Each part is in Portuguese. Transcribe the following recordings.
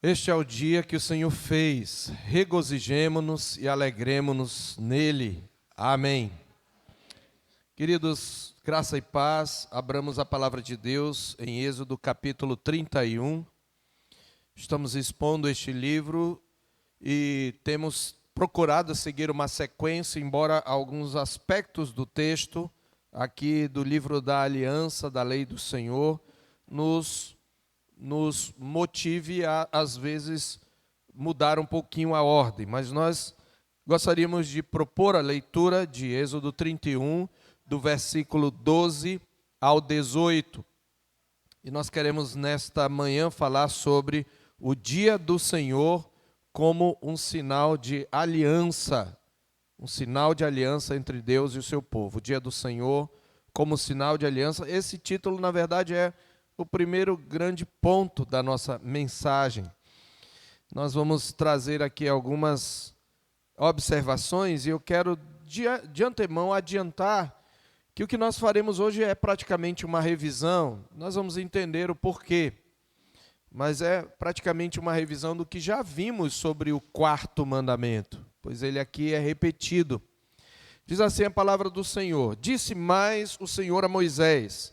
Este é o dia que o Senhor fez, regozijemo-nos e alegremo-nos nele. Amém. Queridos, graça e paz, abramos a palavra de Deus em Êxodo capítulo 31. Estamos expondo este livro e temos procurado seguir uma sequência, embora alguns aspectos do texto aqui do livro da aliança, da lei do Senhor, nos motive a, às vezes, mudar um pouquinho a ordem. Mas nós gostaríamos de propor a leitura de Êxodo 31, do versículo 12 ao 18. E nós queremos, nesta manhã, falar sobre o dia do Senhor como um sinal de aliança. Um sinal de aliança entre Deus e o seu povo. O dia do Senhor como sinal de aliança. Esse título, na verdade, é o primeiro grande ponto da nossa mensagem. Nós vamos trazer aqui algumas observações e eu quero de antemão adiantar que o que nós faremos hoje é praticamente uma revisão. Nós vamos entender o porquê, mas é praticamente uma revisão do que já vimos sobre o quarto mandamento, pois ele aqui é repetido. Diz assim a palavra do Senhor: Disse mais o Senhor a Moisés: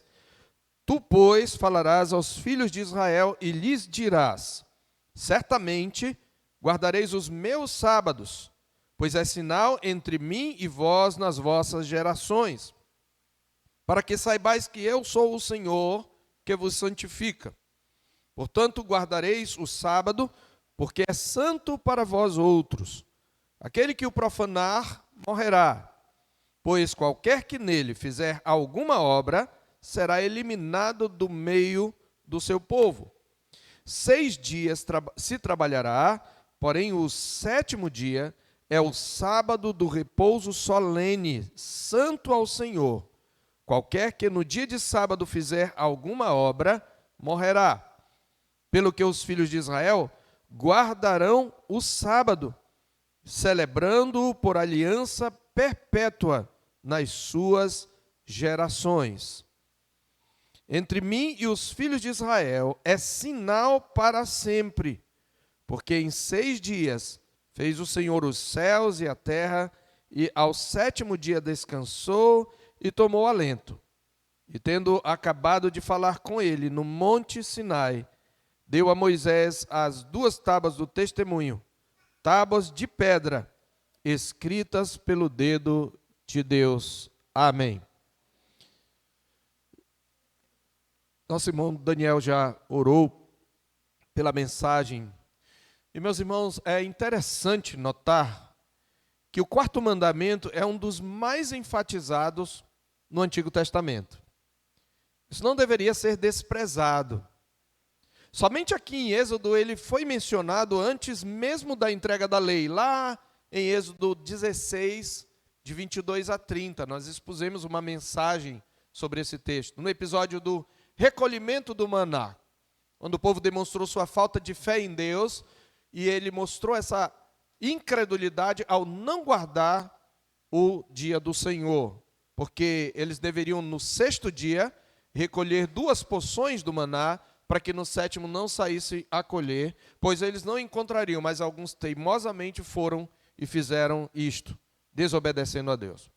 Tu, pois, falarás aos filhos de Israel e lhes dirás: Certamente guardareis os meus sábados, pois é sinal entre mim e vós nas vossas gerações, para que saibais que eu sou o Senhor que vos santifica. Portanto, guardareis o sábado, porque é santo para vós outros. Aquele que o profanar morrerá, pois qualquer que nele fizer alguma obra será eliminado do meio do seu povo. 6 dias se trabalhará, porém o 7º dia é o sábado do repouso solene, santo ao Senhor. Qualquer que no dia de sábado fizer alguma obra, morrerá. Pelo que os filhos de Israel guardarão o sábado, celebrando-o por aliança perpétua nas suas gerações. Entre mim e os filhos de Israel é sinal para sempre, porque em 6 dias fez o Senhor os céus e a terra, e ao 7º dia descansou e tomou alento. E tendo acabado de falar com ele no monte Sinai, deu a Moisés as 2 tábuas do testemunho, tábuas de pedra, escritas pelo dedo de Deus. Amém. Nosso irmão Daniel já orou pela mensagem. E, meus irmãos, é interessante notar que o 4º mandamento é um dos mais enfatizados no Antigo Testamento. Isso não deveria ser desprezado. Somente aqui em Êxodo ele foi mencionado antes mesmo da entrega da lei. Lá em Êxodo 16, de 22 a 30, nós expusemos uma mensagem sobre esse texto. No episódio do recolhimento do maná, quando o povo demonstrou sua falta de fé em Deus, e ele mostrou essa incredulidade ao não guardar o dia do Senhor, porque eles deveriam no 6º dia recolher 2 porções do maná, para que no 7º não saísse a colher, pois eles não encontrariam, mas alguns teimosamente foram e fizeram isto, desobedecendo a Deus.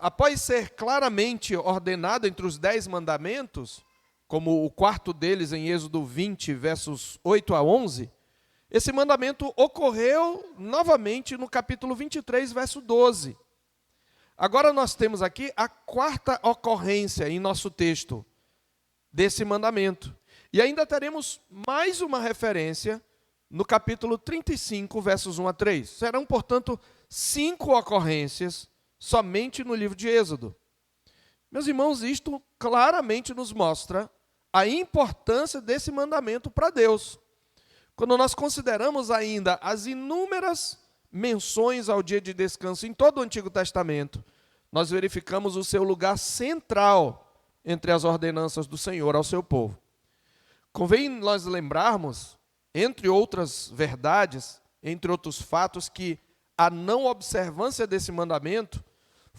Após ser claramente ordenado entre os 10 mandamentos, como o 4º deles em Êxodo 20, versos 8 a 11, esse mandamento ocorreu novamente no capítulo 23, verso 12. Agora nós temos aqui a 4ª ocorrência em nosso texto desse mandamento. E ainda teremos mais uma referência no capítulo 35, versos 1 a 3. Serão, portanto, 5 ocorrências somente no livro de Êxodo. Meus irmãos, isto claramente nos mostra a importância desse mandamento para Deus. Quando nós consideramos ainda as inúmeras menções ao dia de descanso em todo o Antigo Testamento, nós verificamos o seu lugar central entre as ordenanças do Senhor ao seu povo. Convém nós lembrarmos, entre outras verdades, entre outros fatos, que a não observância desse mandamento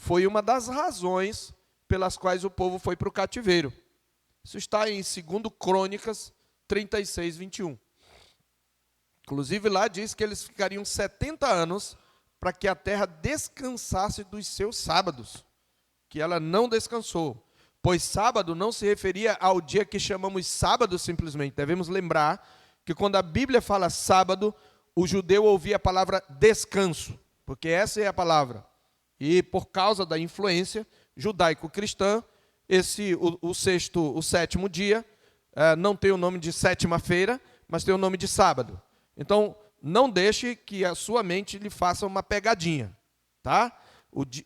foi uma das razões pelas quais o povo foi para o cativeiro. Isso está em 2 Crônicas 36, 21. Inclusive lá diz que eles ficariam 70 anos para que a terra descansasse dos seus sábados, que ela não descansou. Pois sábado não se referia ao dia que chamamos sábado simplesmente. Devemos lembrar que quando a Bíblia fala sábado, o judeu ouvia a palavra descanso, porque essa é a palavra. E por causa da influência judaico-cristã, o sétimo dia, não tem o nome de sétima-feira, mas tem o nome de sábado. Então, não deixe que a sua mente lhe faça uma pegadinha, tá?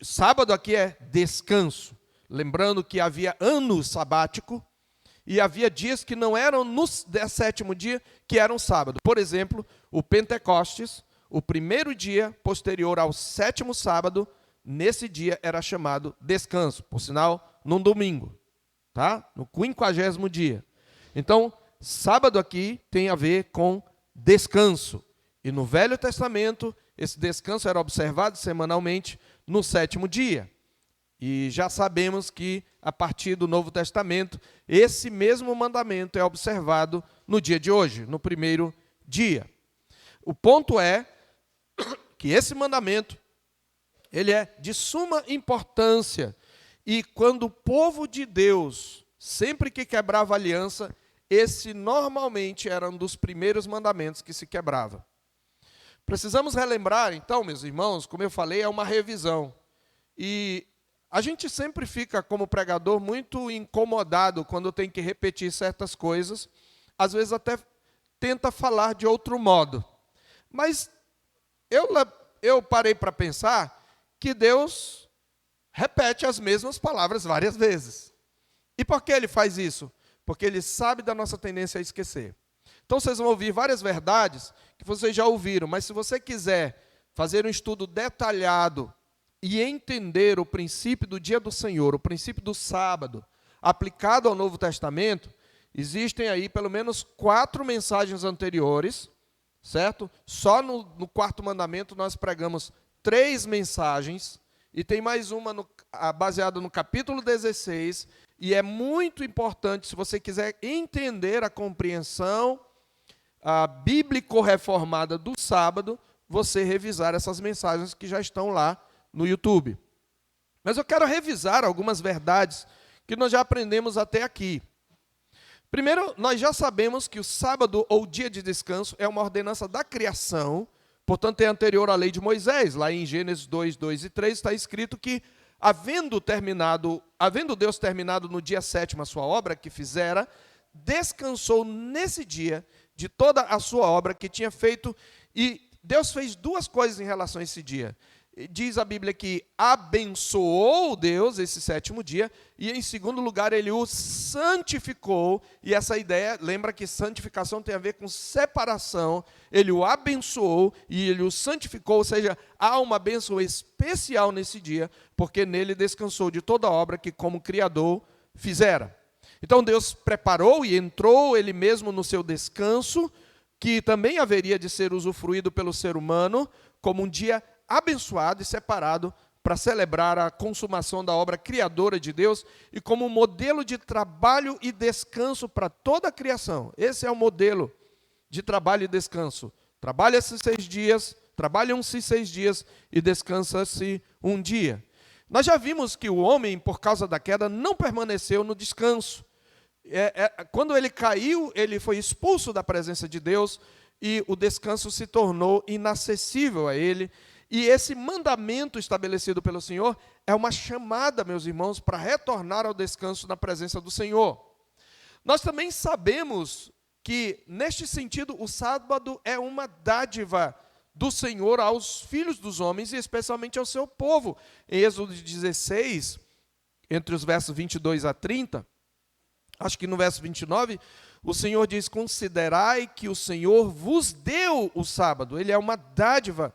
Sábado aqui é descanso. Lembrando que havia ano sabático e havia dias que não eram no sétimo dia, que eram sábado. Por exemplo, o Pentecostes, o primeiro dia posterior ao sétimo sábado, nesse dia era chamado descanso, por sinal, num domingo, tá? No 50º dia. Então, sábado aqui tem a ver com descanso. E no Velho Testamento, esse descanso era observado semanalmente no sétimo dia. E já sabemos que, a partir do Novo Testamento, esse mesmo mandamento é observado no dia de hoje, no primeiro dia. O ponto é que esse mandamento, ele é de suma importância. E quando o povo de Deus, sempre que quebrava aliança, esse normalmente era um dos primeiros mandamentos que se quebrava. Precisamos relembrar, então, meus irmãos, como eu falei, é uma revisão. E a gente sempre fica, como pregador, muito incomodado quando tem que repetir certas coisas. Às vezes até tenta falar de outro modo. Mas eu parei para pensar que Deus repete as mesmas palavras várias vezes. E por que ele faz isso? Porque ele sabe da nossa tendência a esquecer. Então vocês vão ouvir várias verdades que vocês já ouviram, mas se você quiser fazer um estudo detalhado e entender o princípio do dia do Senhor, o princípio do sábado, aplicado ao Novo Testamento, existem aí pelo menos 4 mensagens anteriores, certo? Só no quarto mandamento nós pregamos 3 mensagens, e tem mais uma baseada no capítulo 16, e é muito importante, se você quiser entender a compreensão bíblico-reformada do sábado, você revisar essas mensagens que já estão lá no YouTube. Mas eu quero revisar algumas verdades que nós já aprendemos até aqui. Primeiro, nós já sabemos que o sábado ou dia de descanso é uma ordenança da criação, portanto é anterior à lei de Moisés. Lá em Gênesis 2, 2 e 3 está escrito que, havendo Deus terminado no dia 7º a sua obra que fizera, descansou nesse dia de toda a sua obra que tinha feito, e Deus fez 2 coisas em relação a esse dia. Diz a Bíblia que abençoou Deus esse 7º dia, e em segundo lugar ele o santificou, e essa ideia, lembra que santificação tem a ver com separação, ele o abençoou e ele o santificou, ou seja, há uma bênção especial nesse dia, porque nele descansou de toda a obra que como Criador fizera. Então Deus preparou e entrou ele mesmo no seu descanso, que também haveria de ser usufruído pelo ser humano, como um dia abençoado e separado para celebrar a consumação da obra criadora de Deus e como um modelo de trabalho e descanso para toda a criação. Esse é o modelo de trabalho e descanso. Trabalha-se 6 dias, trabalham-se 6 dias e descansa-se um dia. Nós já vimos que o homem, por causa da queda, não permaneceu no descanso. Quando ele caiu, ele foi expulso da presença de Deus e o descanso se tornou inacessível a ele. E esse mandamento estabelecido pelo Senhor é uma chamada, meus irmãos, para retornar ao descanso na presença do Senhor. Nós também sabemos que, neste sentido, o sábado é uma dádiva do Senhor aos filhos dos homens e especialmente ao seu povo. Em Êxodo 16, entre os versos 22 a 30, acho que no verso 29, o Senhor diz: considerai que o Senhor vos deu o sábado. Ele é uma dádiva.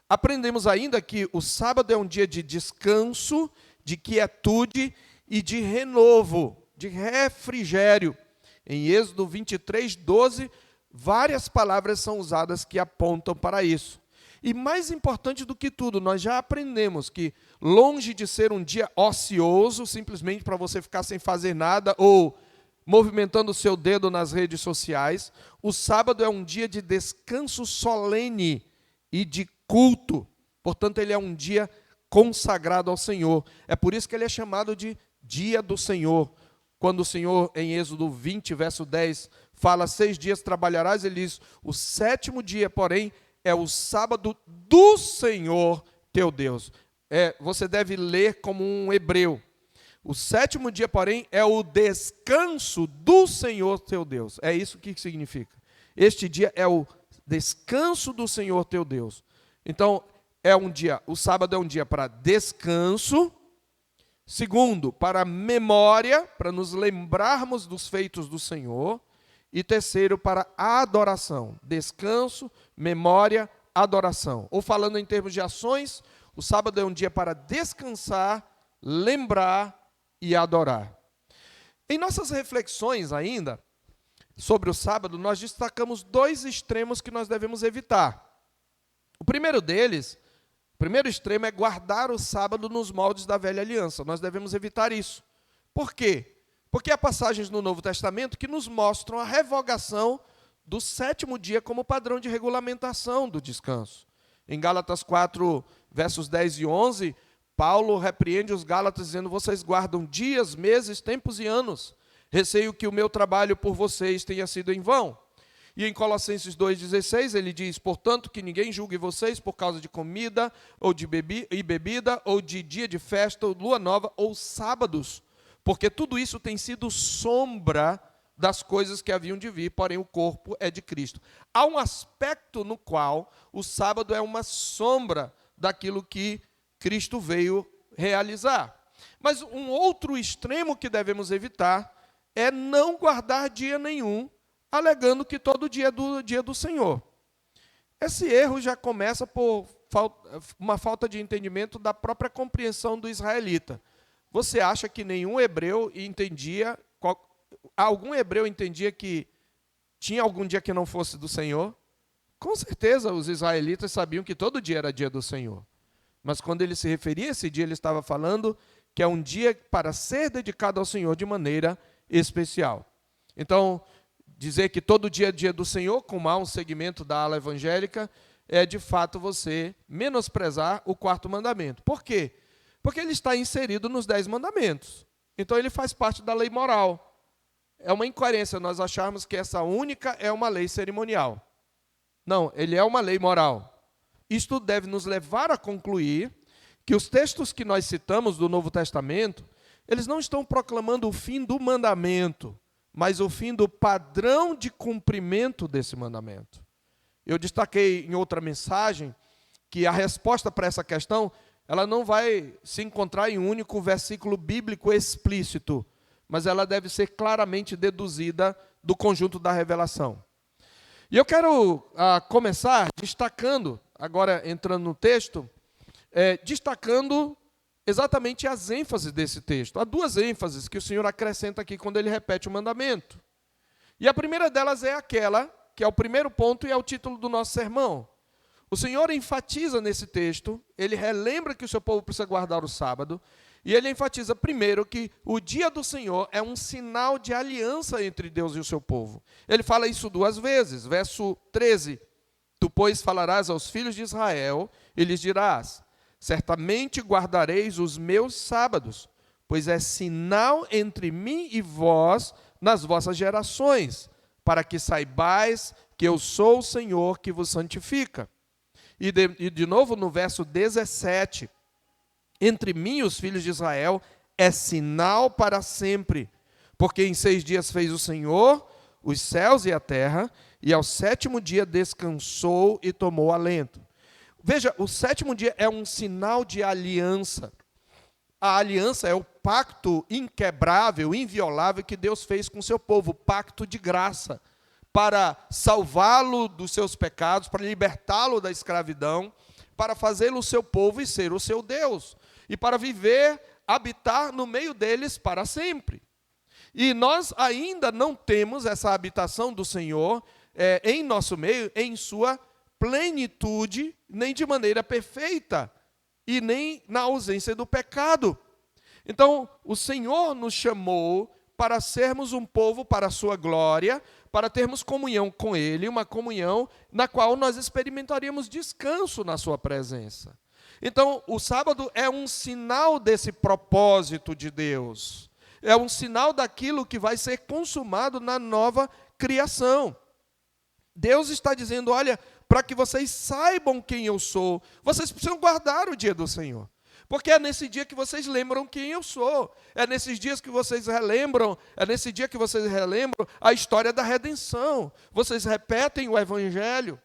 Aprendemos ainda que o sábado é um dia de descanso, de quietude e de renovo, de refrigério. Em Êxodo 23, 12, várias palavras são usadas que apontam para isso. E mais importante do que tudo, nós já aprendemos que, longe de ser um dia ocioso, simplesmente para você ficar sem fazer nada, ou movimentando o seu dedo nas redes sociais. O sábado é um dia de descanso solene e de culto. Portanto, ele é um dia consagrado ao Senhor. É por isso que ele é chamado de dia do Senhor. Quando o Senhor, em Êxodo 20, verso 10, fala 6 dias trabalharás, ele diz, o 7º dia, porém, é o sábado do Senhor teu Deus. Você deve ler como um hebreu. O 7º dia, porém, é o descanso do Senhor teu Deus. É isso que significa. Este dia é o descanso do Senhor teu Deus. Então, o sábado é um dia para descanso. Segundo, para memória, para nos lembrarmos dos feitos do Senhor. E terceiro, para adoração. Descanso, memória, adoração. Ou falando em termos de ações, o sábado é um dia para descansar, lembrar e adorar. Em nossas reflexões ainda sobre o sábado, nós destacamos 2 extremos que nós devemos evitar. O primeiro extremo é guardar o sábado nos moldes da velha aliança. Nós devemos evitar isso. Por quê? Porque há passagens no Novo Testamento que nos mostram a revogação do 7º dia como padrão de regulamentação do descanso. Em Gálatas 4, versos 10 e 11, Paulo repreende os Gálatas dizendo, vocês guardam dias, meses, tempos e anos. Receio que o meu trabalho por vocês tenha sido em vão. E em Colossenses 2,16 ele diz, portanto, que ninguém julgue vocês por causa de comida, ou de bebida, ou de dia de festa, ou lua nova, ou sábados. Porque tudo isso tem sido sombra das coisas que haviam de vir, porém o corpo é de Cristo. Há um aspecto no qual o sábado é uma sombra daquilo que Cristo veio realizar. Mas um outro extremo que devemos evitar é não guardar dia nenhum, alegando que todo dia é do dia do Senhor. Esse erro já começa por uma falta de entendimento da própria compreensão do israelita. Você acha que nenhum hebreu entendia, algum hebreu entendia que tinha algum dia que não fosse do Senhor? Com certeza os israelitas sabiam que todo dia era dia do Senhor. Mas quando ele se referia a esse dia, ele estava falando que é um dia para ser dedicado ao Senhor de maneira especial. Então, dizer que todo dia é dia do Senhor, como há um segmento da ala evangélica, é de fato você menosprezar o 4º mandamento. Por quê? Porque ele está inserido nos 10 mandamentos. Então ele faz parte da lei moral. É uma incoerência nós acharmos que essa única é uma lei cerimonial. Não, ele é uma lei moral. Isto deve nos levar a concluir que os textos que nós citamos do Novo Testamento, eles não estão proclamando o fim do mandamento, mas o fim do padrão de cumprimento desse mandamento. Eu destaquei em outra mensagem que a resposta para essa questão, ela não vai se encontrar em um único versículo bíblico explícito, mas ela deve ser claramente deduzida do conjunto da revelação. E eu quero começar destacando, agora entrando no texto, destacando exatamente as ênfases desse texto. Há 2 ênfases que o Senhor acrescenta aqui quando ele repete o mandamento. E a primeira delas é aquela, que é o primeiro ponto e é o título do nosso sermão. O Senhor enfatiza nesse texto, ele relembra que o seu povo precisa guardar o sábado, e ele enfatiza primeiro que o dia do Senhor é um sinal de aliança entre Deus e o seu povo. Ele fala isso 2 vezes, verso 13. Tu, pois, falarás aos filhos de Israel e lhes dirás, certamente guardareis os meus sábados, pois é sinal entre mim e vós nas vossas gerações, para que saibais que eu sou o Senhor que vos santifica. E de novo no verso 17, entre mim e os filhos de Israel é sinal para sempre, porque em 6 dias fez o Senhor os céus e a terra, e ao 7º dia descansou e tomou alento. Veja, o 7º dia é um sinal de aliança. A aliança é o pacto inquebrável, inviolável que Deus fez com o seu povo, o pacto de graça, para salvá-lo dos seus pecados, para libertá-lo da escravidão, para fazê-lo o seu povo e ser o seu Deus, e para viver, habitar no meio deles para sempre. E nós ainda não temos essa habitação do Senhor em nosso meio, em sua plenitude, nem de maneira perfeita, e nem na ausência do pecado. Então, o Senhor nos chamou para sermos um povo para a sua glória, para termos comunhão com Ele, uma comunhão na qual nós experimentaríamos descanso na sua presença. Então, o sábado é um sinal desse propósito de Deus. É um sinal daquilo que vai ser consumado na nova criação. Deus está dizendo, olha, para que vocês saibam quem eu sou, vocês precisam guardar o dia do Senhor. Porque é nesse dia que vocês lembram quem eu sou. É nesses dias que vocês relembram, é nesse dia que vocês relembram a história da redenção. Vocês repetem o Evangelho.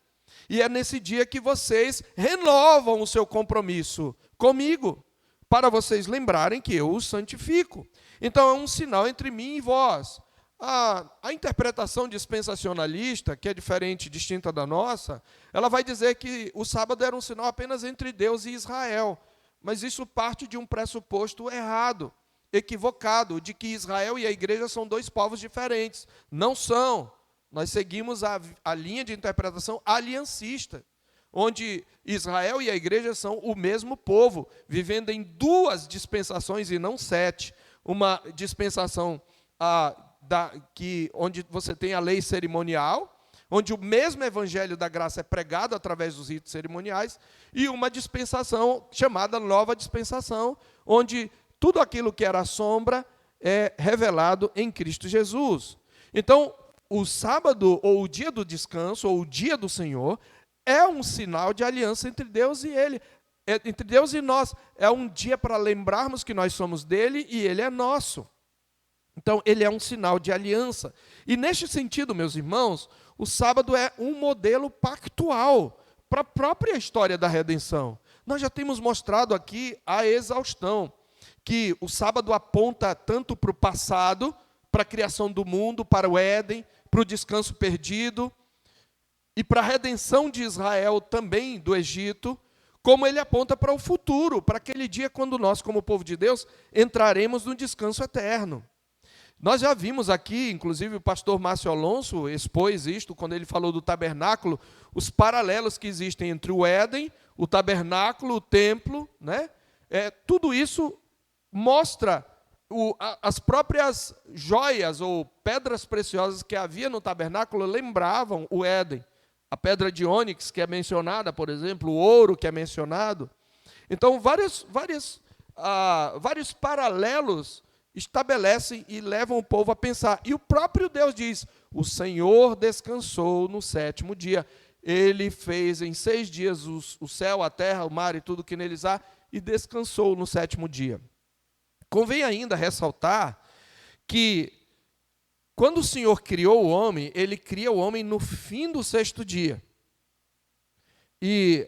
E é nesse dia que vocês renovam o seu compromisso comigo, para vocês lembrarem que eu os santifico. Então é um sinal entre mim e vós. A interpretação dispensacionalista, que é diferente, distinta da nossa, ela vai dizer que o sábado era um sinal apenas entre Deus e Israel. Mas isso parte de um pressuposto errado, equivocado, de que Israel e a igreja são dois povos diferentes. Não são. Nós seguimos a linha de interpretação aliancista, onde Israel e a igreja são o mesmo povo, vivendo em duas dispensações e não 7. Uma dispensação onde você tem a lei cerimonial, onde o mesmo evangelho da graça é pregado através dos ritos cerimoniais, e uma dispensação chamada nova dispensação, onde tudo aquilo que era sombra é revelado em Cristo Jesus. Então, o sábado, ou o dia do descanso, ou o dia do Senhor, é um sinal de aliança entre Deus e Ele, entre Deus e nós. É um dia para lembrarmos que nós somos dele e Ele é nosso. Então, ele é um sinal de aliança. E neste sentido, meus irmãos, o sábado é um modelo pactual para a própria história da redenção. Nós já temos mostrado aqui a exaustão, que o sábado aponta tanto para o passado, para a criação do mundo, para o Éden, para o descanso perdido, e para a redenção de Israel também do Egito, como ele aponta para o futuro, para aquele dia quando nós, como povo de Deus, entraremos no descanso eterno. Nós já vimos aqui, inclusive o pastor Márcio Alonso expôs isto, quando ele falou do tabernáculo, os paralelos que existem entre o Éden, o tabernáculo, o templo, né? Tudo isso mostra as próprias joias ou pedras preciosas que havia no tabernáculo, lembravam o Éden. A pedra de ônix, que é mencionada, por exemplo, o ouro, que é mencionado. Então, vários paralelos estabelecem e levam o povo a pensar. E o próprio Deus diz, o Senhor descansou no 7º dia. Ele fez em 6 dias o céu, a terra, o mar e tudo que neles há, e descansou no 7º dia. Convém ainda ressaltar que, quando o Senhor criou o homem, ele cria o homem no fim do 6º dia. E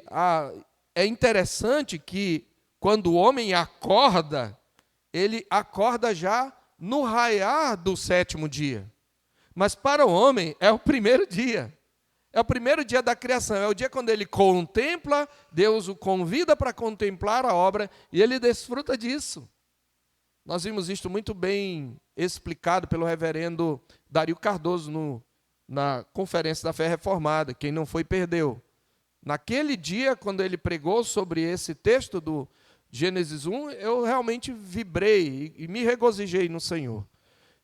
é interessante que, quando o homem acorda, ele acorda já no raiar do 7º dia. Mas para o homem é o primeiro dia. É o primeiro dia da criação. É o dia quando ele contempla, Deus o convida para contemplar a obra e ele desfruta disso. Nós vimos isto muito bem explicado pelo reverendo Dario Cardoso na Conferência da Fé Reformada. Quem não foi, perdeu. Naquele dia, quando ele pregou sobre esse texto do Gênesis 1, eu realmente vibrei e me regozijei no Senhor.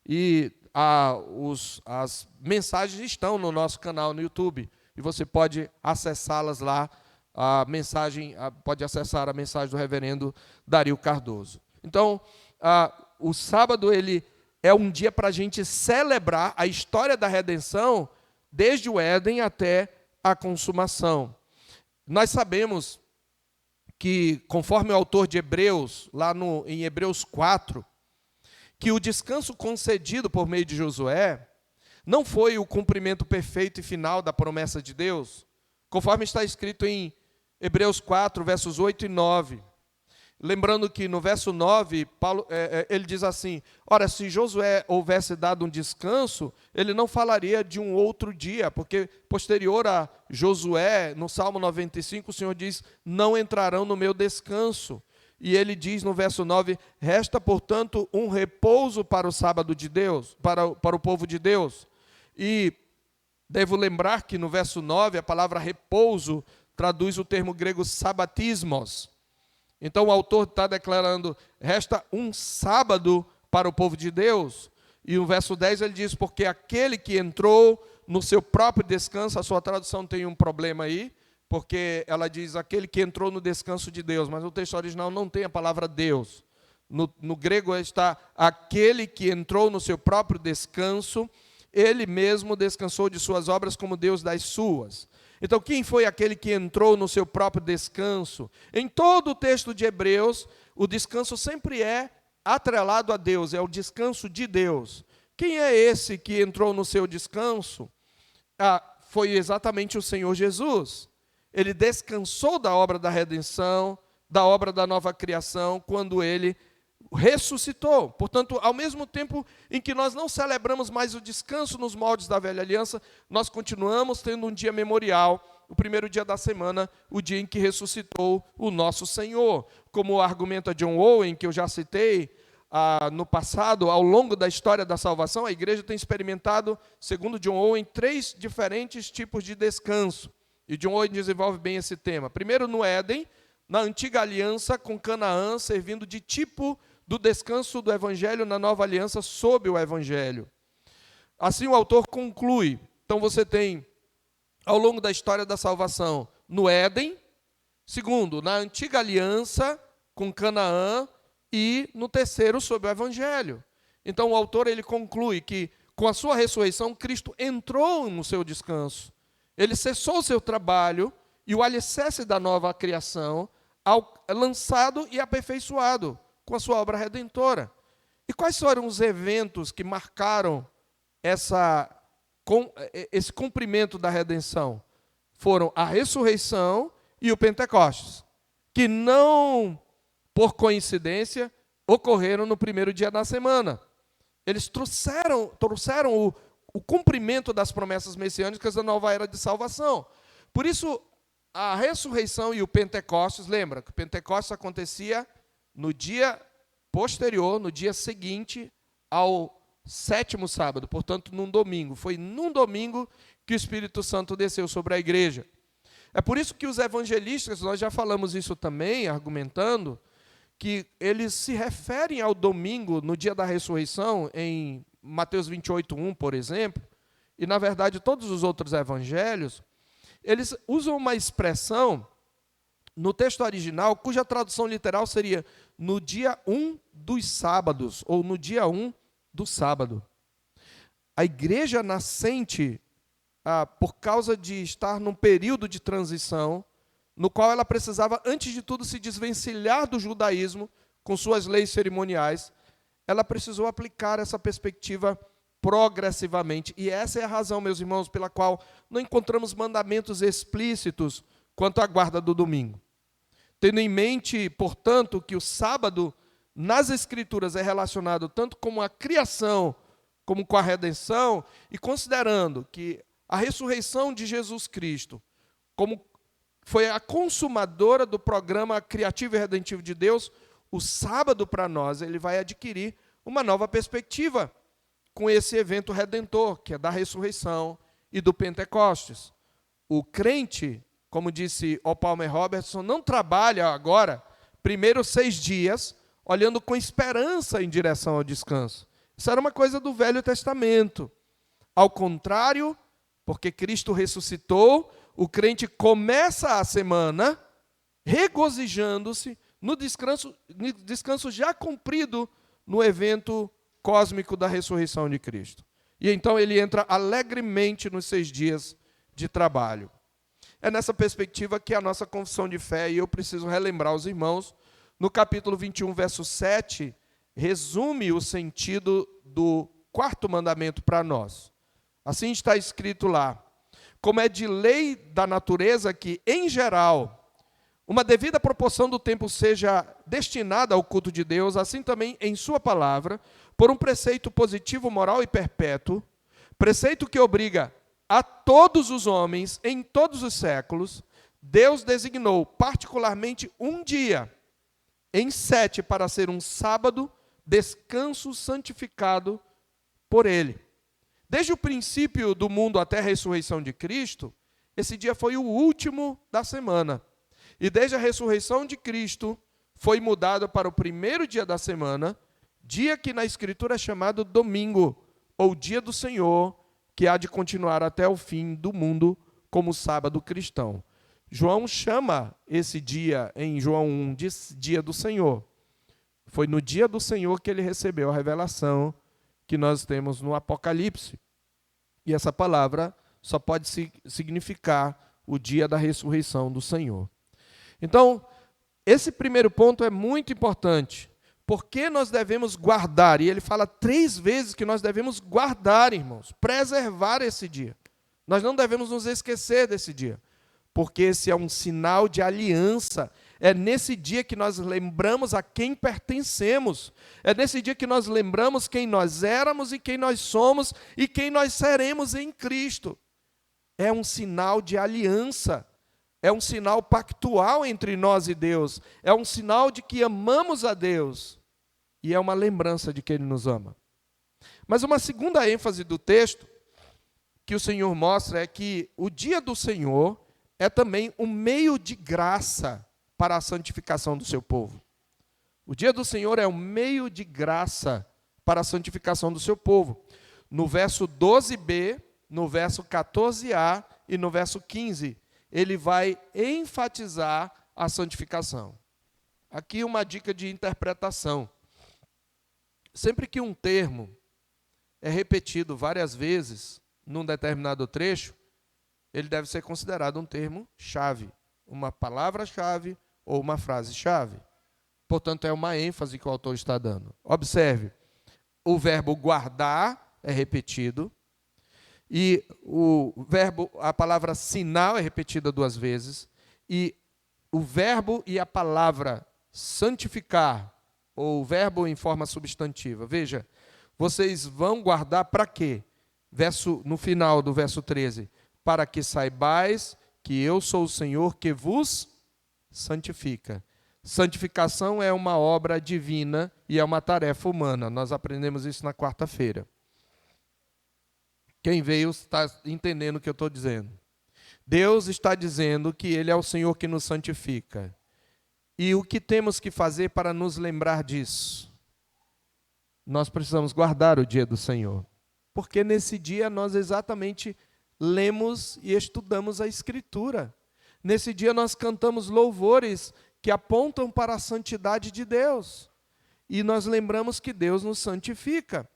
E as mensagens estão no nosso canal no YouTube, e você pode acessá-las lá, pode acessar a mensagem do reverendo Dario Cardoso. Então, o sábado ele é um dia para a gente celebrar a história da redenção, desde o Éden até a consumação. Nós sabemos que, conforme o autor de Hebreus, lá em Hebreus 4, que o descanso concedido por meio de Josué não foi o cumprimento perfeito e final da promessa de Deus, conforme está escrito em Hebreus 4, versos 8 e 9. Lembrando que no verso 9, Paulo, ele diz assim, ora, se Josué houvesse dado um descanso, ele não falaria de um outro dia, porque posterior a Josué, no Salmo 95, o Senhor diz, não entrarão no meu descanso. E ele diz no verso 9, resta, portanto, um repouso para o sábado de Deus, para o povo de Deus. E devo lembrar que no verso 9, a palavra repouso traduz o termo grego sabatismos. Então o autor está declarando, resta um sábado para o povo de Deus. E no verso 10 ele diz, porque aquele que entrou no seu próprio descanso, a sua tradução tem um problema aí, porque ela diz aquele que entrou no descanso de Deus, mas o texto original não tem a palavra Deus. No grego está aquele que entrou no seu próprio descanso, ele mesmo descansou de suas obras como Deus das suas. Então, quem foi aquele que entrou no seu próprio descanso? Em todo o texto de Hebreus, o descanso sempre é atrelado a Deus, é o descanso de Deus. Quem é esse que entrou no seu descanso? Foi exatamente o Senhor Jesus. Ele descansou da obra da redenção, da obra da nova criação, quando ele ressuscitou. Portanto, ao mesmo tempo em que nós não celebramos mais o descanso nos moldes da velha aliança, nós continuamos tendo um dia memorial, o primeiro dia da semana, o dia em que ressuscitou o nosso Senhor. Como argumenta John Owen, que eu já citei no passado, ao longo da história da salvação, a igreja tem experimentado, segundo John Owen, 3 diferentes tipos de descanso. E John Owen desenvolve bem esse tema. Primeiro, no Éden, na antiga aliança com Canaã, servindo de tipo do descanso do Evangelho na nova aliança sob o Evangelho. Assim o autor conclui. Então você tem, ao longo da história da salvação, no Éden. Segundo, na antiga aliança com Canaã. E no terceiro, sob o Evangelho. Então o autor ele conclui que com a sua ressurreição, Cristo entrou no seu descanso. Ele cessou o seu trabalho e o alicerce da nova criação, lançado e aperfeiçoado com a sua obra redentora. E quais foram os eventos que marcaram esse cumprimento da redenção? Foram a ressurreição e o Pentecostes, que não, por coincidência, ocorreram no primeiro dia da semana. Eles trouxeram o cumprimento das promessas messiânicas da nova era de salvação. Por isso, a ressurreição e o Pentecostes, lembra que o Pentecostes acontecia no dia posterior, no dia seguinte ao 7º sábado, portanto, num domingo. Foi num domingo que o Espírito Santo desceu sobre a igreja. É por isso que os evangelistas, nós já falamos isso também, argumentando, que eles se referem ao domingo, no dia da ressurreição, em Mateus 28:1, por exemplo, e, na verdade, todos os outros evangelhos, eles usam uma expressão no texto original, cuja tradução literal seria no dia 1 dos sábados, ou no dia 1 do sábado. A igreja nascente, por causa de estar num período de transição, no qual ela precisava, antes de tudo, se desvencilhar do judaísmo, com suas leis cerimoniais, ela precisou aplicar essa perspectiva progressivamente. E essa é a razão, meus irmãos, pela qual não encontramos mandamentos explícitos quanto à guarda do domingo. Tendo em mente, portanto, que o sábado, nas Escrituras, é relacionado tanto com a criação, como com a redenção, e considerando que a ressurreição de Jesus Cristo, como foi a consumadora do programa criativo e redentivo de Deus, o sábado para nós, ele vai adquirir uma nova perspectiva com esse evento redentor, que é da ressurreição e do Pentecostes. O crente, como disse o Palmer Robertson, não trabalha agora, primeiros 6 dias, olhando com esperança em direção ao descanso. Isso era uma coisa do Velho Testamento. Ao contrário, porque Cristo ressuscitou, o crente começa a semana regozijando-se no descanso já cumprido no evento cósmico da ressurreição de Cristo. E então ele entra alegremente nos 6 dias de trabalho. É nessa perspectiva que a nossa confissão de fé, e eu preciso relembrar aos irmãos, no capítulo 21, verso 7, resume o sentido do 4º mandamento para nós. Assim está escrito lá: como é de lei da natureza que, em geral, uma devida proporção do tempo seja destinada ao culto de Deus, assim também em sua palavra, por um preceito positivo, moral e perpétuo, preceito que obriga a todos os homens, em todos os séculos, Deus designou particularmente um dia, em 7, para ser um sábado, descanso santificado por Ele. Desde o princípio do mundo até a ressurreição de Cristo, esse dia foi o último da semana. E desde a ressurreição de Cristo, foi mudado para o primeiro dia da semana, dia que na Escritura é chamado domingo, ou dia do Senhor, que há de continuar até o fim do mundo como sábado cristão. João chama esse dia, em João 1, de dia do Senhor. Foi no dia do Senhor que ele recebeu a revelação que nós temos no Apocalipse. E essa palavra só pode significar o dia da ressurreição do Senhor. Então, esse primeiro ponto é muito importante. Porque nós devemos guardar, e ele fala 3 vezes que nós devemos guardar, irmãos, preservar esse dia. Nós não devemos nos esquecer desse dia, porque esse é um sinal de aliança. É nesse dia que nós lembramos a quem pertencemos. É nesse dia que nós lembramos quem nós éramos e quem nós somos e quem nós seremos em Cristo. É um sinal de aliança. É um sinal pactual entre nós e Deus. É um sinal de que amamos a Deus. E é uma lembrança de que Ele nos ama. Mas uma segunda ênfase do texto que o Senhor mostra é que o dia do Senhor é também um meio de graça para a santificação do seu povo. O dia do Senhor é um meio de graça para a santificação do seu povo. No verso 12b, no verso 14a e no verso 15, ele vai enfatizar a santificação. Aqui uma dica de interpretação. Sempre que um termo é repetido várias vezes num determinado trecho, ele deve ser considerado um termo-chave, uma palavra-chave ou uma frase-chave. Portanto, é uma ênfase que o autor está dando. Observe, o verbo guardar é repetido, e a palavra sinal é repetida 2 vezes, e o verbo e a palavra santificar, ou o verbo em forma substantiva. Veja, vocês vão guardar para quê? No final do verso 13, para que saibais que eu sou o Senhor que vos santifica. Santificação é uma obra divina e é uma tarefa humana. Nós aprendemos isso na quarta-feira. Quem veio está entendendo o que eu estou dizendo. Deus está dizendo que Ele é o Senhor que nos santifica. E o que temos que fazer para nos lembrar disso? Nós precisamos guardar o dia do Senhor. Porque nesse dia nós exatamente lemos e estudamos a Escritura. Nesse dia nós cantamos louvores que apontam para a santidade de Deus. E nós lembramos que Deus nos santifica.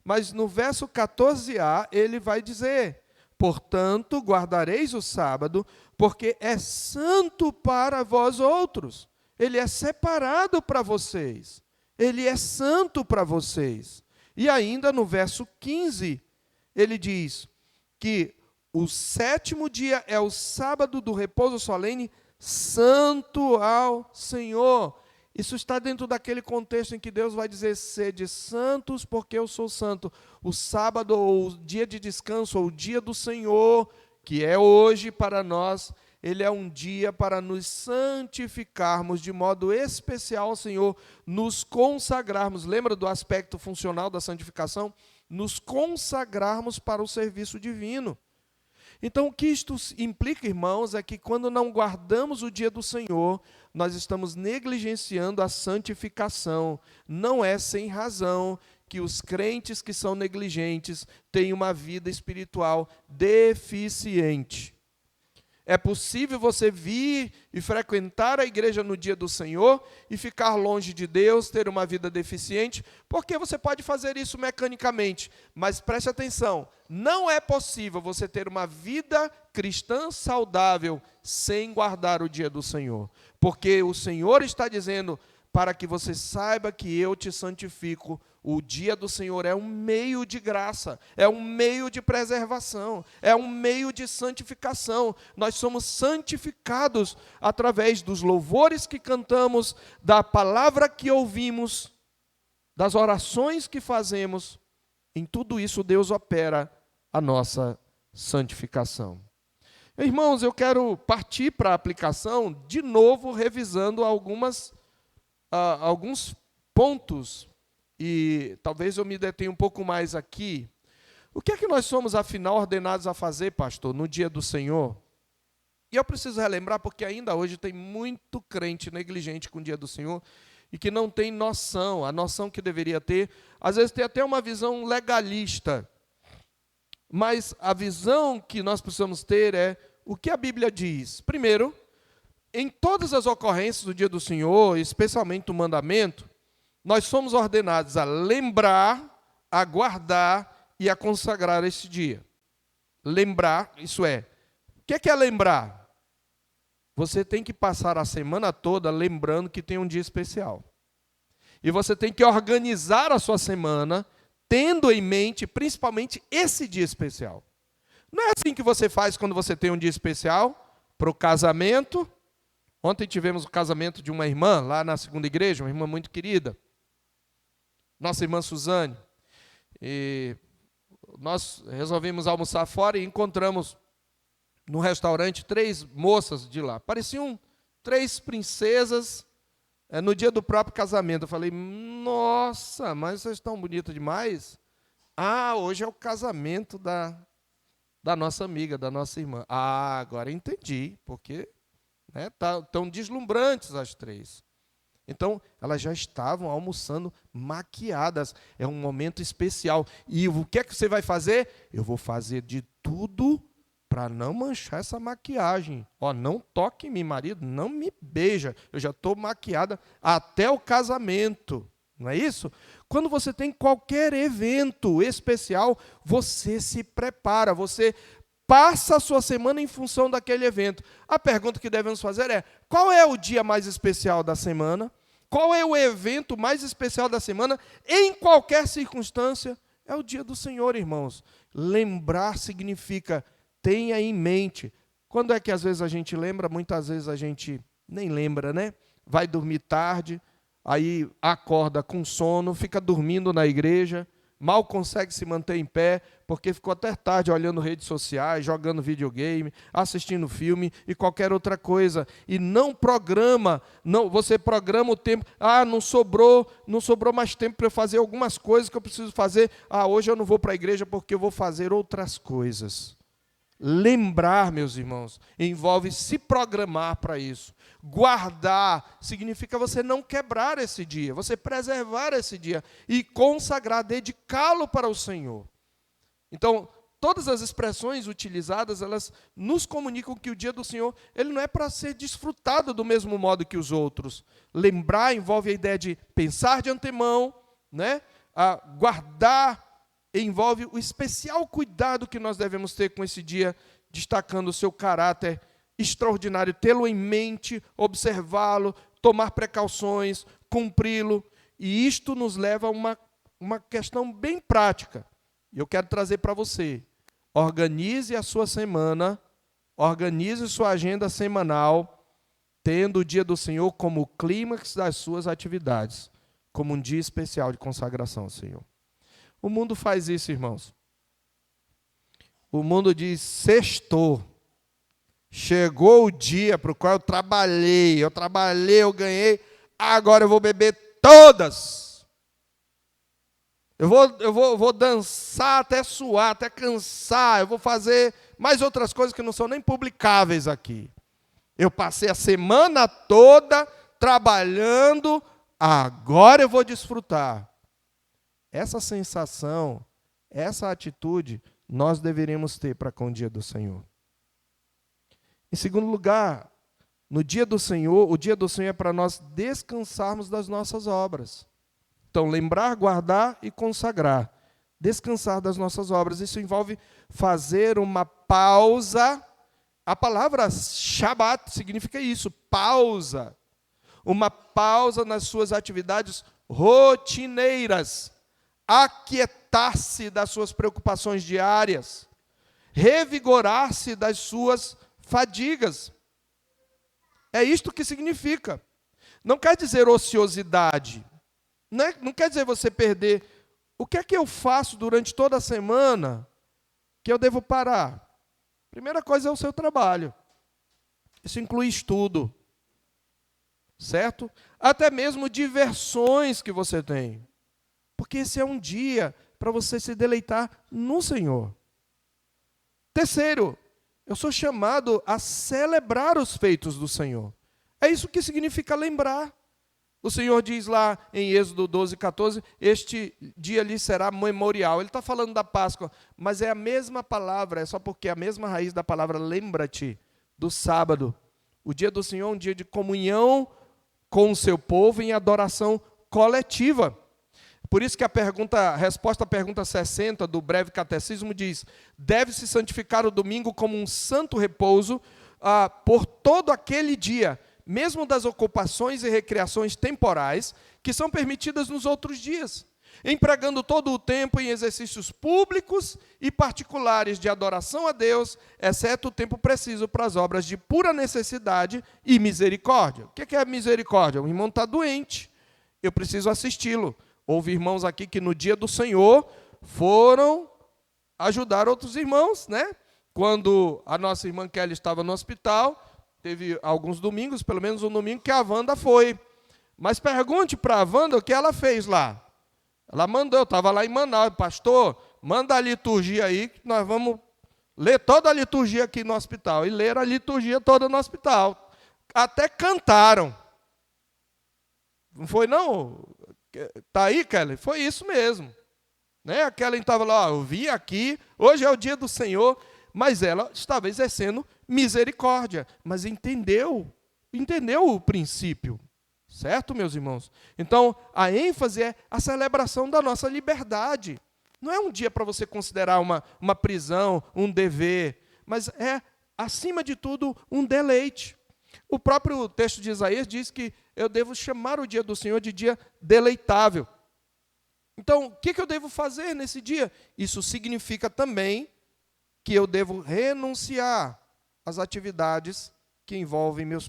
Mas no verso 14a, ele vai dizer: portanto, guardareis o sábado, porque é santo para vós outros. Ele é separado para vocês. Ele é santo para vocês. E ainda no verso 15, ele diz que o 7º dia é o sábado do repouso solene, santo ao Senhor. Isso está dentro daquele contexto em que Deus vai dizer: sede santos, porque eu sou santo. O sábado, ou o dia de descanso, ou o dia do Senhor, que é hoje para nós, ele é um dia para nos santificarmos de modo especial ao Senhor, nos consagrarmos. Lembra do aspecto funcional da santificação? Nos consagrarmos para o serviço divino. Então, o que isto implica, irmãos, é que quando não guardamos o dia do Senhor, nós estamos negligenciando a santificação. Não é sem razão que os crentes que são negligentes têm uma vida espiritual deficiente. É possível você vir e frequentar a igreja no dia do Senhor e ficar longe de Deus, ter uma vida deficiente, porque você pode fazer isso mecanicamente. Mas preste atenção, não é possível você ter uma vida cristã saudável sem guardar o dia do Senhor. Porque o Senhor está dizendo: para que você saiba que eu te santifico. O dia do Senhor é um meio de graça, é um meio de preservação, é um meio de santificação. Nós somos santificados através dos louvores que cantamos, da palavra que ouvimos, das orações que fazemos. Em tudo isso Deus opera a nossa santificação. Irmãos, eu quero partir para a aplicação, de novo revisando alguns pontos, e talvez eu me detenha um pouco mais aqui. O que é que nós somos, afinal, ordenados a fazer, pastor, no dia do Senhor? E eu preciso relembrar, porque ainda hoje tem muito crente negligente com o dia do Senhor, e que não tem noção, a noção que deveria ter, às vezes tem até uma visão legalista. Mas a visão que nós precisamos ter é o que a Bíblia diz. Primeiro, em todas as ocorrências do dia do Senhor, especialmente o mandamento, nós somos ordenados a lembrar, a guardar e a consagrar esse dia. Lembrar, isso é, o que é lembrar? Você tem que passar a semana toda lembrando que tem um dia especial. E você tem que organizar a sua semana tendo em mente, principalmente, esse dia especial. Não é assim que você faz quando você tem um dia especial para o casamento. Ontem tivemos o casamento de uma irmã lá na segunda igreja, uma irmã muito querida, nossa irmã Suzane. E nós resolvemos almoçar fora e encontramos no restaurante 3 moças de lá. Pareciam 3 princesas no dia do próprio casamento. Eu falei, nossa, mas vocês estão bonitas demais. Ah, hoje é o casamento da nossa amiga, da nossa irmã. Ah, agora entendi, porque estão deslumbrantes as 3. Então, elas já estavam almoçando maquiadas. É um momento especial. E o que é que você vai fazer? Eu vou fazer de tudo para não manchar essa maquiagem. Não toque em mim, marido, não me beija. Eu já estou maquiada até o casamento. Não é isso? Quando você tem qualquer evento especial, você se prepara, você passa a sua semana em função daquele evento. A pergunta que devemos fazer é, qual é o dia mais especial da semana? Qual é o evento mais especial da semana? Em qualquer circunstância, é o dia do Senhor, irmãos. Lembrar significa, tenha em mente. Quando é que às vezes a gente lembra? Muitas vezes a gente nem lembra, né? Vai dormir tarde, aí acorda com sono, fica dormindo na igreja, mal consegue se manter em pé, porque ficou até tarde olhando redes sociais, jogando videogame, assistindo filme e qualquer outra coisa. E não programa, você programa o tempo. Não sobrou mais tempo para eu fazer algumas coisas que eu preciso fazer. Hoje eu não vou para a igreja porque eu vou fazer outras coisas. Lembrar, meus irmãos, envolve se programar para isso. Guardar significa você não quebrar esse dia, você preservar esse dia e consagrar, dedicá-lo para o Senhor. Então, todas as expressões utilizadas, elas nos comunicam que o dia do Senhor, ele não é para ser desfrutado do mesmo modo que os outros. Lembrar envolve a ideia de pensar de antemão, né? Guardar envolve o especial cuidado que nós devemos ter com esse dia, destacando o seu caráter extraordinário, tê-lo em mente, observá-lo, tomar precauções, cumpri-lo. E isto nos leva a uma questão bem prática. E eu quero trazer para você. Organize a sua semana, organize sua agenda semanal, tendo o dia do Senhor como o clímax das suas atividades, como um dia especial de consagração ao Senhor. O mundo faz isso, irmãos. O mundo diz, sextou. Chegou o dia para o qual eu trabalhei, eu ganhei, agora eu vou beber todas. Eu vou dançar até suar, até cansar, eu vou fazer mais outras coisas que não são nem publicáveis aqui. Eu passei a semana toda trabalhando, agora eu vou desfrutar. Essa sensação, essa atitude, nós deveríamos ter para com o dia do Senhor. Em segundo lugar, no dia do Senhor, o dia do Senhor é para nós descansarmos das nossas obras. Então, lembrar, guardar e consagrar. Descansar das nossas obras. Isso envolve fazer uma pausa. A palavra Shabat significa isso, pausa. Uma pausa nas suas atividades rotineiras. Aquietar-se das suas preocupações diárias, revigorar-se das suas fadigas. É isto que significa. Não quer dizer ociosidade, não quer dizer você perder. O que é que eu faço durante toda a semana que eu devo parar? Primeira coisa é o seu trabalho. Isso inclui estudo, certo? Até mesmo diversões que você tem. Porque esse é um dia para você se deleitar no Senhor. Terceiro, eu sou chamado a celebrar os feitos do Senhor. É isso que significa lembrar. O Senhor diz lá em Êxodo 12, 14, este dia lhe será memorial. Ele está falando da Páscoa, mas é a mesma palavra, é só porque é a mesma raiz da palavra lembra-te do sábado. O dia do Senhor é um dia de comunhão com o seu povo em adoração coletiva. Por isso que a resposta à pergunta 60 do breve catecismo diz: deve-se santificar o domingo como um santo repouso por todo aquele dia, mesmo das ocupações e recreações temporais que são permitidas nos outros dias, empregando todo o tempo em exercícios públicos e particulares de adoração a Deus, exceto o tempo preciso para as obras de pura necessidade e misericórdia. O que é misericórdia? O irmão está doente, eu preciso assisti-lo. Houve irmãos aqui que no dia do Senhor foram ajudar outros irmãos, né? Quando a nossa irmã Kelly estava no hospital, teve alguns domingos, pelo menos um domingo, que a Wanda foi. Mas pergunte para a Wanda o que ela fez lá. Ela mandou, eu estava lá em Manaus, pastor, manda a liturgia aí, que nós vamos ler toda a liturgia aqui no hospital. E leram a liturgia toda no hospital. Até cantaram. Não foi não? Está aí, Kelly? Foi isso mesmo. Né? A Kelly estava lá, eu vim aqui, hoje é o dia do Senhor, mas ela estava exercendo misericórdia, mas entendeu o princípio, certo, meus irmãos? Então, a ênfase é a celebração da nossa liberdade. Não é um dia para você considerar uma prisão, um dever, mas é, acima de tudo, um deleite. O próprio texto de Isaías diz que eu devo chamar o dia do Senhor de dia deleitável. Então, o que eu devo fazer nesse dia? Isso significa também que eu devo renunciar às atividades que envolvem meus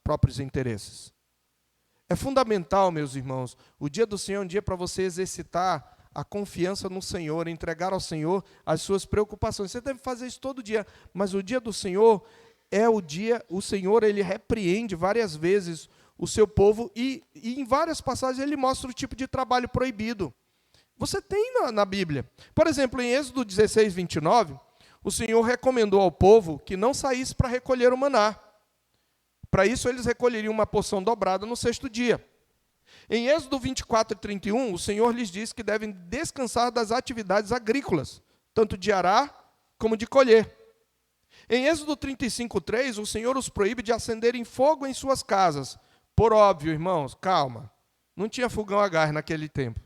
próprios interesses. É fundamental, meus irmãos, o dia do Senhor é um dia para você exercitar a confiança no Senhor, entregar ao Senhor as suas preocupações. Você deve fazer isso todo dia, mas o dia do Senhor é o dia, o Senhor ele repreende várias vezes o seu povo e em várias passagens ele mostra o tipo de trabalho proibido. Você tem na Bíblia. Por exemplo, em Êxodo 16, 29, o Senhor recomendou ao povo que não saísse para recolher o maná. Para isso, eles recolheriam uma porção dobrada no sexto dia. Em Êxodo 24 e 31, o Senhor lhes diz que devem descansar das atividades agrícolas, tanto de arar como de colher. Em Êxodo 35, 3, o Senhor os proíbe de acenderem fogo em suas casas. Por óbvio, irmãos, calma, não tinha fogão a gás naquele tempo.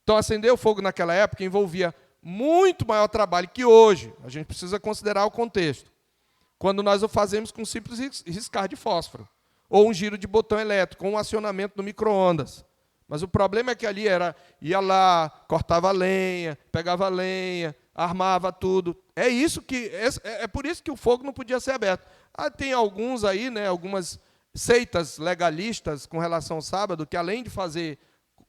Então, acender o fogo naquela época envolvia muito maior trabalho que hoje. A gente precisa considerar o contexto. Quando nós o fazemos com um simples riscar de fósforo, ou um giro de botão elétrico, ou um acionamento no micro-ondas. Mas o problema é que ali ia lá, cortava a lenha, pegava a lenha, armava tudo. É por isso que o fogo não podia ser aberto. Tem alguns aí, né, algumas seitas legalistas com relação ao sábado, que além de fazer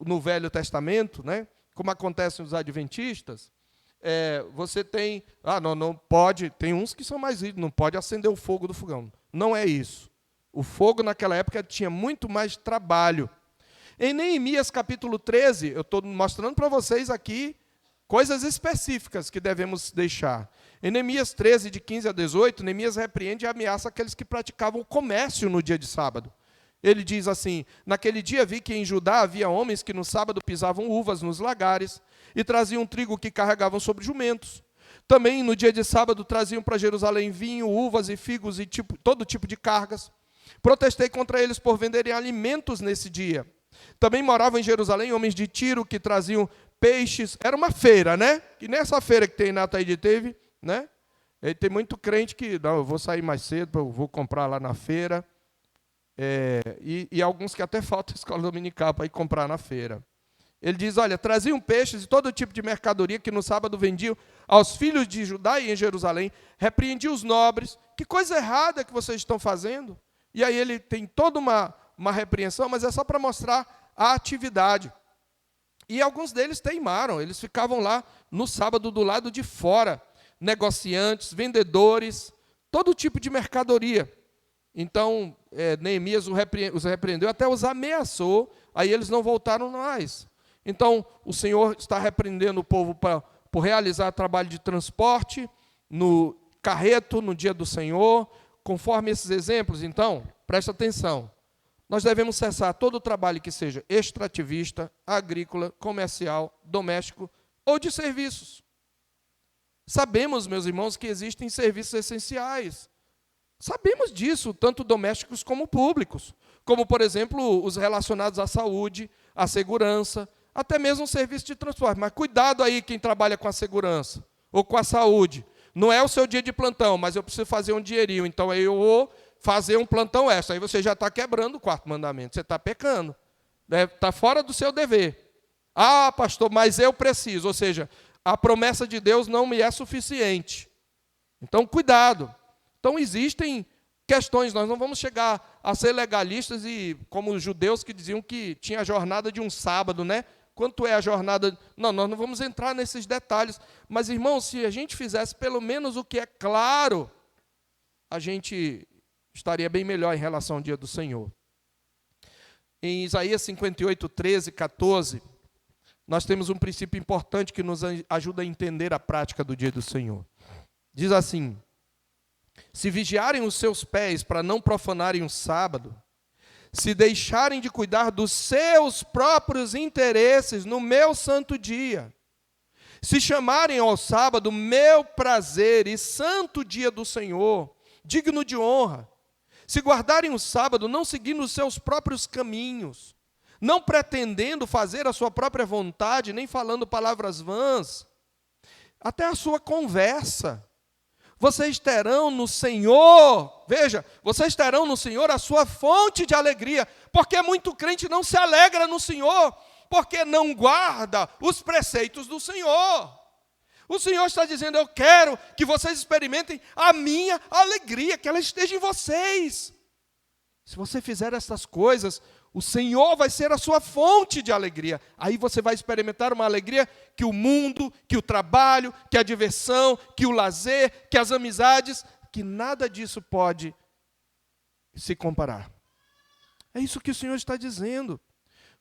no Velho Testamento, né, como acontece nos adventistas, você tem, não pode, tem uns que são mais rígidos, não pode acender o fogo do fogão. Não é isso. O fogo naquela época tinha muito mais trabalho. Em Neemias capítulo 13, eu estou mostrando para vocês aqui coisas específicas que devemos deixar. Em Neemias 13, de 15 a 18, Neemias repreende e ameaça aqueles que praticavam o comércio no dia de sábado. Ele diz assim: naquele dia vi que em Judá havia homens que no sábado pisavam uvas nos lagares e traziam trigo que carregavam sobre jumentos. Também no dia de sábado traziam para Jerusalém vinho, uvas e figos e todo tipo de cargas. Protestei contra eles por venderem alimentos nesse dia. Também moravam em Jerusalém homens de Tiro que traziam peixes. Era uma feira, né? E nessa feira que tem na Taíde teve, né? E tem muito crente que, não, eu vou sair mais cedo, eu vou comprar lá na feira. E alguns que até faltam escola dominical para ir comprar na feira. Ele diz, olha, traziam peixes e todo tipo de mercadoria que no sábado vendiam aos filhos de Judá e em Jerusalém. Repreendiam os nobres. Que coisa errada que vocês estão fazendo. E aí ele tem toda uma repreensão, mas é só para mostrar a atividade. E alguns deles teimaram, eles ficavam lá no sábado do lado de fora, negociantes, vendedores, todo tipo de mercadoria. Então, Neemias os repreendeu, até os ameaçou, aí eles não voltaram mais. Então, o Senhor está repreendendo o povo por realizar trabalho de transporte no carreto, no dia do Senhor, conforme esses exemplos. Então, preste atenção. nós devemos cessar todo o trabalho que seja extrativista, agrícola, comercial, doméstico ou de serviços. Sabemos, meus irmãos, que existem serviços essenciais. Sabemos disso, tanto domésticos como públicos. Como, por exemplo, os relacionados à saúde, à segurança, até mesmo o serviço de transporte. Mas cuidado aí quem trabalha com a segurança ou com a saúde. Não é o seu dia de plantão, mas eu preciso fazer um dinheirinho, então aí eu vou fazer um plantão extra. Aí você já está quebrando o quarto mandamento, você está pecando. Está fora do seu dever. Ah, pastor, mas eu preciso. Ou seja, a promessa de Deus não me é suficiente. Então, cuidado. Então, existem questões. Nós não vamos chegar a ser legalistas e como os judeus que diziam que tinha a jornada de um sábado, né? Quanto é a jornada? Não, nós não vamos entrar nesses detalhes. Mas, irmãos, se a gente fizesse pelo menos o que é claro, a gente estaria bem melhor em relação ao dia do Senhor. Em Isaías 58, 13, 14, nós temos um princípio importante que nos ajuda a entender a prática do dia do Senhor. Diz assim: se vigiarem os seus pés para não profanarem o sábado, se deixarem de cuidar dos seus próprios interesses no meu santo dia, se chamarem ao sábado meu prazer e santo dia do Senhor, digno de honra, se guardarem o sábado, não seguindo os seus próprios caminhos, não pretendendo fazer a sua própria vontade, nem falando palavras vãs, até a sua conversa, vocês terão no Senhor, veja, vocês terão no Senhor a sua fonte de alegria, porque muito crente não se alegra no Senhor, porque não guarda os preceitos do Senhor. O Senhor está dizendo: eu quero que vocês experimentem a minha alegria, que ela esteja em vocês. Se você fizer essas coisas, o Senhor vai ser a sua fonte de alegria. Aí você vai experimentar uma alegria que o mundo, que o trabalho, que a diversão, que o lazer, que as amizades, que nada disso pode se comparar. É isso que o Senhor está dizendo.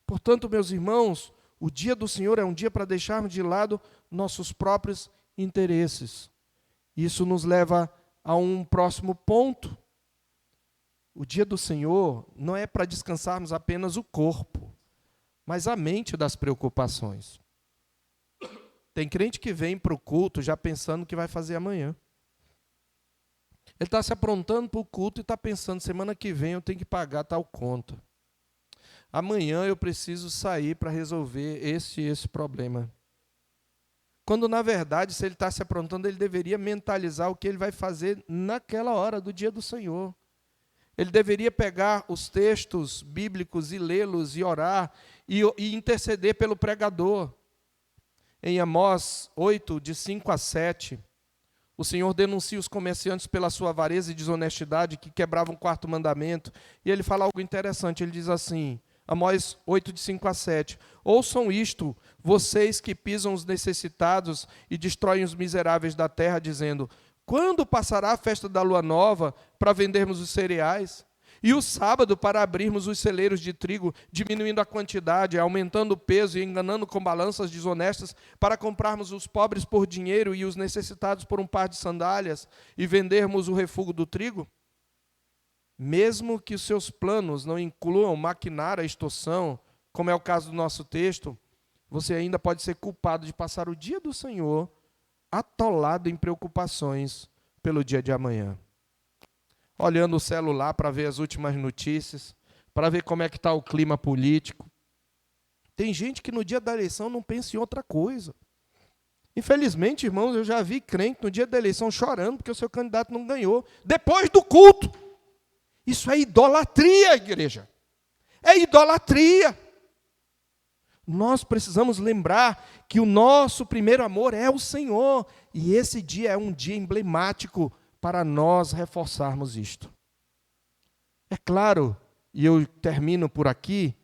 Portanto, meus irmãos, o dia do Senhor é um dia para deixarmos de lado nossos próprios interesses. Isso nos leva a um próximo ponto. O dia do Senhor não é para descansarmos apenas o corpo, mas a mente das preocupações. Tem crente que vem para o culto já pensando o que vai fazer amanhã. Ele está se aprontando para o culto e está pensando: semana que vem eu tenho que pagar tal conta. Amanhã eu preciso sair para resolver esse problema. Quando, na verdade, se ele está se aprontando, ele deveria mentalizar o que ele vai fazer naquela hora do dia do Senhor. Ele deveria pegar os textos bíblicos e lê-los e orar e interceder pelo pregador. Em Amós 8, de 5 a 7, o Senhor denuncia os comerciantes pela sua avareza e desonestidade que quebravam o quarto mandamento. E ele fala algo interessante, ele diz assim, Amós 8, de 5 a 7, ouçam isto, vocês que pisam os necessitados e destroem os miseráveis da terra, dizendo: quando passará a festa da lua nova para vendermos os cereais? E o sábado para abrirmos os celeiros de trigo, diminuindo a quantidade, aumentando o peso e enganando com balanças desonestas, para comprarmos os pobres por dinheiro e os necessitados por um par de sandálias, e vendermos o refúgio do trigo? Mesmo que os seus planos não incluam maquinar a extorsão, como é o caso do nosso texto, você ainda pode ser culpado de passar o dia do Senhor atolado em preocupações pelo dia de amanhã. Olhando o celular para ver as últimas notícias, para ver como é que está o clima político. Tem gente que no dia da eleição não pensa em outra coisa. Infelizmente, irmãos, eu já vi crente no dia da eleição chorando porque o seu candidato não ganhou. Depois do culto. Isso é idolatria, igreja. É idolatria. Nós precisamos lembrar que o nosso primeiro amor é o Senhor. E esse dia é um dia emblemático para nós reforçarmos isto. É claro, e eu termino por aqui,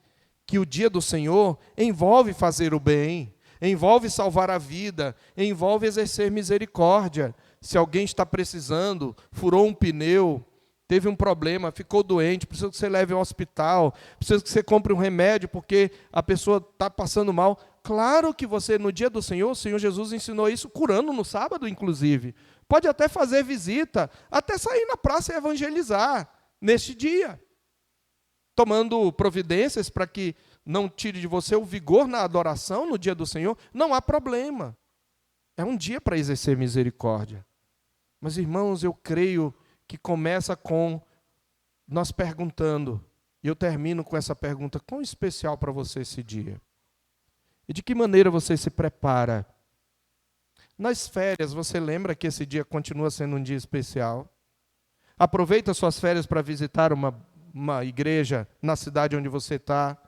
que o dia do Senhor envolve fazer o bem, envolve salvar a vida, envolve exercer misericórdia. Se alguém está precisando, furou um pneu, teve um problema, ficou doente, precisa que você leve ao hospital, precisa que você compre um remédio porque a pessoa está passando mal. Claro que você, no dia do Senhor, o Senhor Jesus ensinou isso curando no sábado, inclusive. Pode até fazer visita, até sair na praça e evangelizar neste dia. tomando providências para que não tire de você o vigor na adoração no dia do Senhor, não há problema. É um dia para exercer misericórdia. Mas, irmãos, eu creio que começa com nós perguntando, e eu termino com essa pergunta: quão especial para você esse dia? E de que maneira você se prepara? Nas férias, você lembra que esse dia continua sendo um dia especial? Aproveita suas férias para visitar uma igreja na cidade onde você está,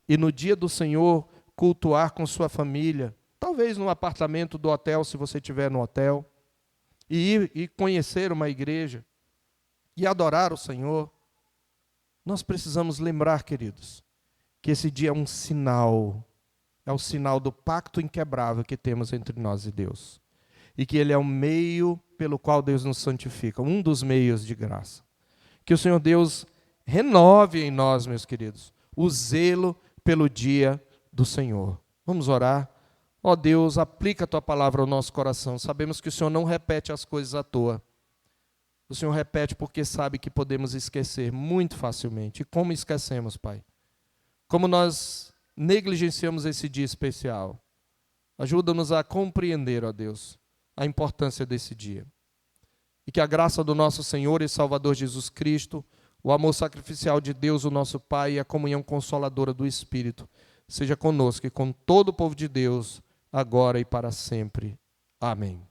e no dia do Senhor cultuar com sua família, talvez no apartamento do hotel, se você estiver no hotel, e ir e conhecer uma igreja, e adorar o Senhor. Nós precisamos lembrar, queridos, que esse dia é um sinal, é o sinal do pacto inquebrável que temos entre nós e Deus. E que Ele é o meio pelo qual Deus nos santifica, um dos meios de graça. Que o Senhor Deus renove em nós, meus queridos, o zelo pelo dia do Senhor. Vamos orar? Ó Deus, aplica a Tua palavra ao nosso coração. Sabemos que o Senhor não repete as coisas à toa. O Senhor repete porque sabe que podemos esquecer muito facilmente. E como esquecemos, Pai? Como nós negligenciamos esse dia especial? Ajuda-nos a compreender, ó Deus, a importância desse dia. E que a graça do nosso Senhor e Salvador Jesus Cristo, o amor sacrificial de Deus, o nosso Pai, e a comunhão consoladora do Espírito seja conosco e com todo o povo de Deus, agora e para sempre. Amém.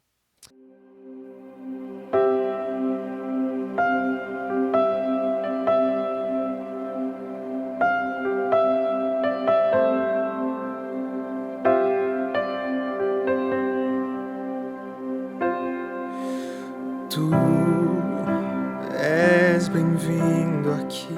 Tu és bem-vindo aqui.